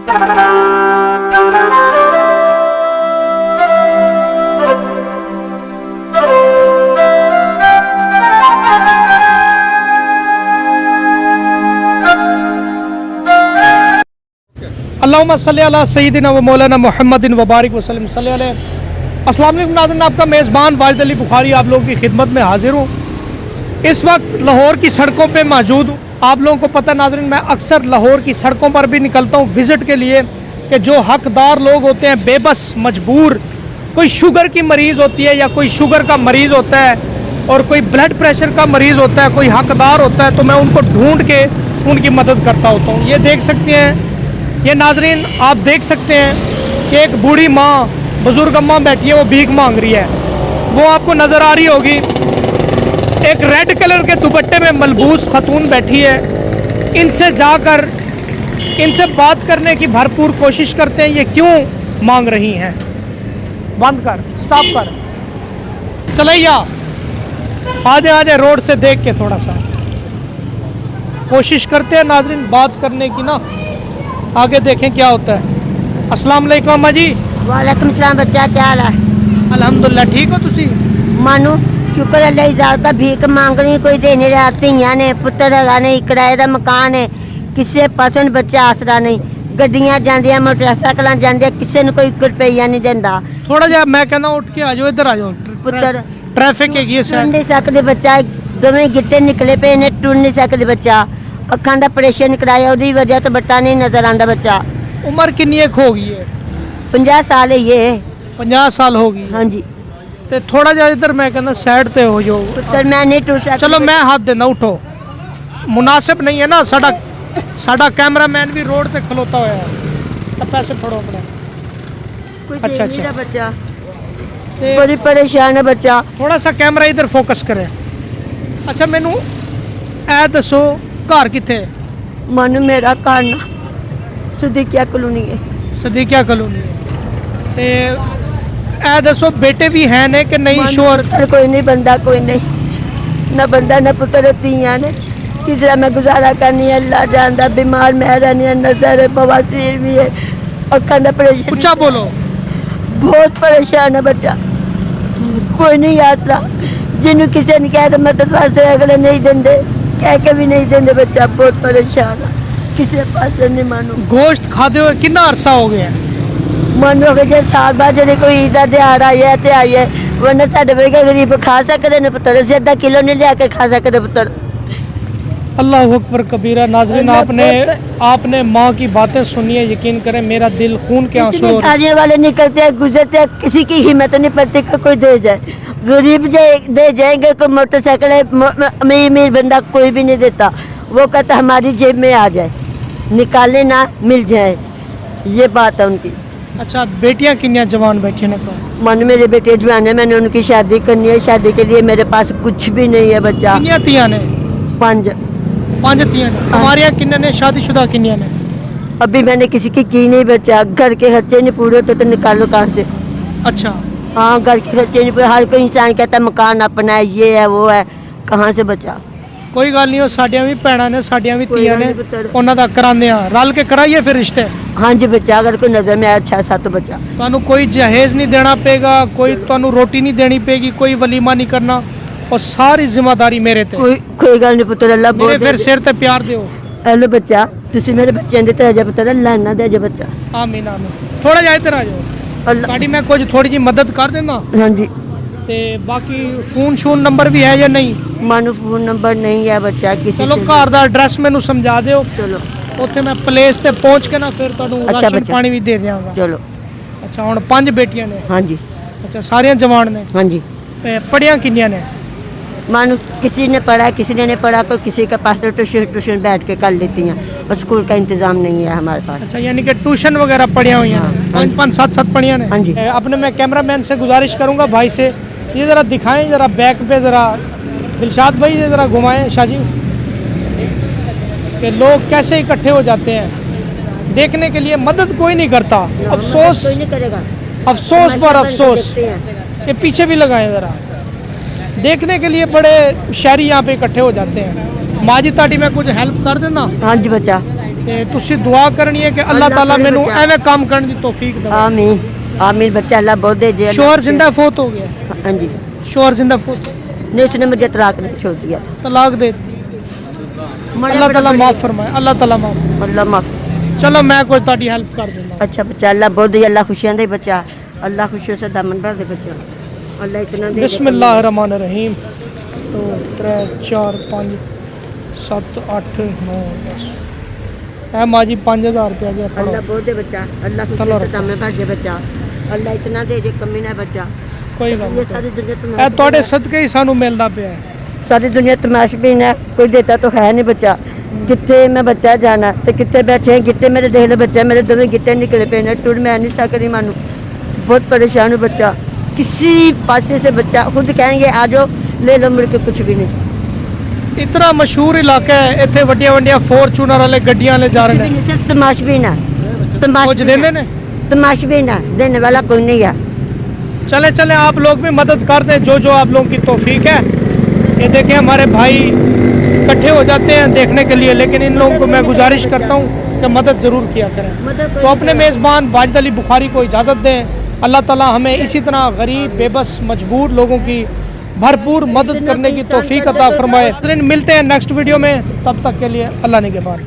अल्लाहुम्मा सल्ली अला सय्यिदिना व मौलाना मुहम्मदिन व बारिक वसल्लम सल्ली अलैहि। अस्सलाम वालेकुम नाज़रीन, आपका मेज़बान वाजिद अली बुखारी आप लोगों की खिदमत में हाजिर हूँ। इस वक्त लाहौर की सड़कों पे मौजूद हूँ। आप लोगों को पता है नाज़रीन, मैं अक्सर लाहौर की सड़कों पर भी निकलता हूँ विज़िट के लिए कि जो हकदार लोग होते हैं, बेबस मजबूर, कोई शुगर की मरीज़ होती है या कोई शुगर का मरीज़ होता है और कोई ब्लड प्रेशर का मरीज़ होता है, कोई हकदार होता है, तो मैं उनको ढूंढ के उनकी मदद करता होता हूँ। ये देख सकते हैं, ये नाजरीन आप देख सकते हैं कि एक बूढ़ी माँ, बुजुर्ग अम्मा बैठी है, वो भीख मांग रही है। वो आपको नज़र आ रही होगी। एक रेड कलर के दुपट्टे में मलबूस खतून बैठी है। इनसे जाकर इनसे बात करने की भरपूर कोशिश करते हैं, ये क्यों मांग रही हैं। बंद कर, स्टॉप कर, चलैया आजे आजे रोड से देख के थोड़ा सा कोशिश करते हैं नाजरीन बात करने की ना, आगे देखें क्या होता है। अस्सलाम वालेकुम अम्मा जी। वालेकुम सलाम बच्चा, क्या हाल है? अल्हम्दुलिल्लाह, ठीक हो तुसी? मानो शुक्र अल्लाह इजाज़त का, भीख मांग रही, कोई देने धियां ने, पुत्तर है नहीं, किराए का मकान है, किसी पासों बच्चा आसरा नहीं, गड्डियां जांदियां, मोटरसाइकिल जांदियां, किसी ने कोई रुपया नहीं देंदा। थोड़ा जा मैं कहना उठ के आ जाओ, इधर आ जाओ। पुत्तर ट्रैफिक है ये टुर नहीं सकते बच्चा, दोवें गिट्टे निकले पे ने, टुर नहीं सकते बच्चा, अखां दा ऑपरेशन कराया, उसकी वजह तो बट्टा नहीं नजर आंदा बच्चा। उम्र कितनी हो गई है? 50 साल है ये। 50 साल हो गई? हाँ जी। ते थोड़ा जा इधर मैं कहना साइड ते हो जाओ। पुत्तर मैं नहीं टुर सकती। चलो मैं हाथ देना, उठो। मुनासिब नहीं है ना, साडा कैमरामैन भी रोड ते खलोता हुआ है, तो पैसे फड़ो अपने। अच्छा अच्छा बच्चा बड़ी परेशान है बच्चा। थोड़ा सा कैमरा इधर फोकस करे। अच्छा मैनू ऐ दसो घर किथे? मानो मेरा घर ना सदीकिया कॉलोनी है। सदीकिया कॉलोनी है। ते ऐ दसो बेटे भी हैं ने कि नहीं? शोर कोई नहीं, बंदा कोई नहीं, ना बंदा ना पुत्र, तियां ने, किस तरह मैं गुजारा करनी है अल्लाह जानदा। बीमार मैं रहनी है, नजर बवासीर भी है, अखा ना परेशान। ऊंचा बोलो। बहुत परेशान है बच्चा, कोई नहीं आसरा, जिन्होंने किसी ने कहा तो मदद वास्ते अगले नहीं देंदे, कह के भी नहीं देंदे। बच्चा बहुत परेशान है, किसी पास नहीं। मानो गोश्त खाते हुए कितना अरसा हो गया? मानो कि जो साल बाद जो कोई ईद का त्योहार आई है तो आई है, वरना साढ़े वर्गे गरीब खा सकते हैं पुत्र, से अद्धा किलो नहीं लिया के खा सकते पुत्र। अल्लाह अकबर कबीरा। नाज़रीन आपने माँ की बातें सुनी है, यकीन करें मेरा दिल खून के आंसू हो रहे आने वाले निकलते हैं, गुजरते हैं, किसी की हिम्मत नहीं पड़ती कि कोई दे जाए। गरीब दे जाएंगे, कोई मोटरसाइकिल अमीर अमीर बंदा कोई भी नहीं देता, वो कहता हमारी जेब में आ जाए, निकालने ना मिल जाए, ये बात है उनकी। अच्छा बेटियां किन्नियां जवान बैठी ने? मन मेरे बेटे जवान है, मैंने उनकी शादी करनी है, शादी के लिए मेरे पास कुछ भी नहीं है बच्चा। किन्नियां तियां ने? 5 तियां ने। हमारे किन्ने ने? शादीशुदा किन्नियां ने? अभी मैंने किसी की नहीं बच्चा, घर के खर्चे नहीं पूरे होते तो निकालो कहाँ से। अच्छा हाँ, घर के खर्चे नहीं पूरे, हर कोई इंसान कहता मकान अपना है, ये है वो है, कहाँ से बचा। कोई गल नहीं, साडियां भी भैणां ने, साडियां भी तियां ने, उन्हां दा करांदे आ, रल के कराइए फिर रिश्ते। हाँ जी बच्चा, अगर कोई नजर में आया अच्छा सा तो बच्चा। तुहानू कोई जहेज नहीं देना पेगा, कोई तुहानू रोटी नहीं देनी पेगी, कोई वलीमा नहीं करना, और सारी जिम्मेदारी मेरे ते। कोई गल नहीं पुत्र, अल्लाह मेरे फिर सिर ते प्यार दियो। हेलो बच्चा, तुसी मेरे बच्चे दे ते पुत्र, अल्लाह ना दे बच्चा। आमीन आमीन। थोड़ा जा इधर आ जाओ, ताड़ी मैं कुछ थोड़ी जी मदद कर देना। हाँ जी। ते बाकी फोन शोन नंबर भी है या नहीं? मानो फोन नंबर नहीं है बच्चा किसी। चलो घर दा एड्रेस मैनू समझा दियो, चलो उत्थे मैं प्लेस ते पहुंच के ना फिर तुहानू अच्छा राशन बच्चा। पानी भी दे दियांगा। चलो। अच्छा हुण 5 बेटियां ने? हाँ जी। अच्छा सारियां जवान ने? हाँ जी। पढ़ियां किन्नियां ने? मानो किसी ने पढ़ा, किसी ने नहीं पढ़ा, कोई किसी के पास तो ट्यूशन बैठ के कर लेती हैं, और स्कूल का इंतजाम नहीं है हमारे पास। अच्छा यानी कि ट्यूशन वगैरह पढ़िया हुई हैं? 5 7 पढ़िया ने? हाँ जी। अपने मैं कैमरामैन से गुजारिश करूंगा भाई से, ये ज़रा दिखाएं, ज़रा बैक पे ज़रा दिलशाद भाई ये ज़रा घुमाएं शाजी, कि लोग कैसे इकट्ठे हो जाते हैं देखने के लिए। मदद कोई नहीं करता, अफसोस, कोई नहीं करेगा, अफसोस पर अफसोस। ये पीछे भी लगाएं ज़रा, देखने के लिए बड़े शहरी यहाँ पे इकट्ठे हो जाते हैं। माजी ताटी में कुछ हेल्प कर देना। हाँ जी बच्चा। ਤੇ ਤੁਸੀਂ ਦੁਆ ਕਰਨੀ ਹੈ ਕਿ ਅੱਲਾਹ ਅੱਲਾਹ ਤਾਲਾ ਕਰੇ ਮੈਨੂੰ ਬੱਚਾ। ਐਵੇਂ ਕੰਮ ਕਰਨ ਦੀ ਤੌਫੀਕ ਦੇਵੇ। आमीन आमीन बच्चा अल्लाह बहुत दे दे। शोहर जिंदा फौत हो गया, हाँ जी, शोहर जिंदा फौत, नहीं उसने मुझे तलाक नहीं छोड़ दिया था। तलाक दे दी। अल्लाह ताला माफ फरमाए, अल्लाह ताला माफ। अल्लाह माफ। चलो मैं कोई ताड़ी हेल्प कर दूंगा। अच्छा बच्चा अल्लाह बहुत दे, अल्लाह खुशियां दे बच्चा, अल्लाह खुशियों से दामन भर दे बच्चा, अल्लाह इतना दे। बिस्मिल्लाहिर्रहमानिर्रहीम। 2 3 4 5 7 8 9 10 है माँ जी 5000 रुपया गया पढ़ो। अल्लाह बहुत दे बच्चा, अल्लाह चलो खुशियों से रखो। दामन भर दे बच्चा, अल्लाह इतना दे जे कमी ना बच्चा। कोई गल ये सारी दुनिया नहीं, तुम्हारी ਤੁਹਾਡੇ सदके ही सानू मिलता पिया है। सारी दुनिया तमाशबीन है, कोई देता तो है नहीं बच्चा। कितने मैं बच्चा जाना तो कितने बैठे हैं, कितने मेरे देख लो बच्चा, मेरे दोनों गिट्टे निकले पे ने, टूट मैं नहीं सकती मानू, बहुत परेशान हूँ बच्चा। किसी पासे से बच्चा खुद कहेंगे आ जाओ ले लो, मुड़ के कुछ भी नहीं। इतना मशहूर इलाका है, इतने वड्डिया वड्डिया फॉर्चूनर वाले गड्डियां ले जा रहे हैं। सिर्फ तमाशबीन है, कुछ देंगे ने। तमाशबीन है, देने वाला कोई नहीं है। चले चले आप लोग भी मदद कर दें जो आप लोगों की तौफीक है। ये देखें हमारे भाई इकट्ठे हो जाते हैं देखने के लिए, लेकिन इन लोगों को मैं गुजारिश करता हूँ कि मदद ज़रूर किया करें। तो अपने मेज़बान वाजिद अली बुखारी को इजाज़त दें। अल्लाह ताला हमें इसी तरह गरीब बेबस मजबूर लोगों की भरपूर मदद करने की तौफीक अता फरमाए। मिलते हैं नेक्स्ट वीडियो में, तब तक के लिए अल्लाह निगहबान।